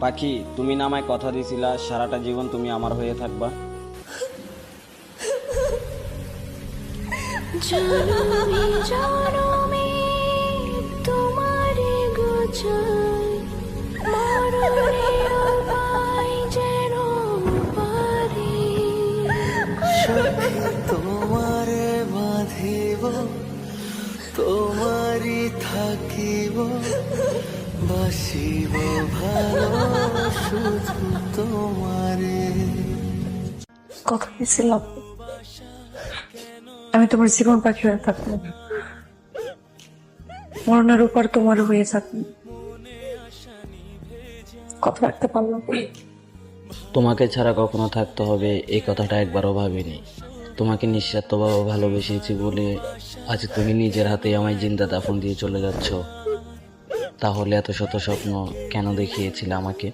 পাখি, তুমি না আমায় কথা দিছিলা সারাটা জীবন তুমি আমার হয়ে থাকবা। জনমে জনমে তোমারে গোছাই মরণেও পাই যেন পারি। সখী তোমারে বাঁধিব, তোমারই থাকিব, বাসিব ভালো শুধু তোমারে। কথা দিয়েছিলাম আমি তোমার জীবন পাখি হয়ে থাকবো, মরণের উপর তোমার হয়ে থাকবো। কথা রাখতে পারলাম না। তোমাকে ছাড়া কখনো থাকতে হবে এই কথাটা একবারও ভাবিনি। তোমাকে নিঃস্বার্থভাবে ভালোবেসেছি বলে আজ তুমি নিজের হাতে আমায় জিন্দা দাফন দিয়ে চলে যাচ্ছ। তাহলে এত শত স্বপ্ন কেন দেখিয়েছিলে আমাকে?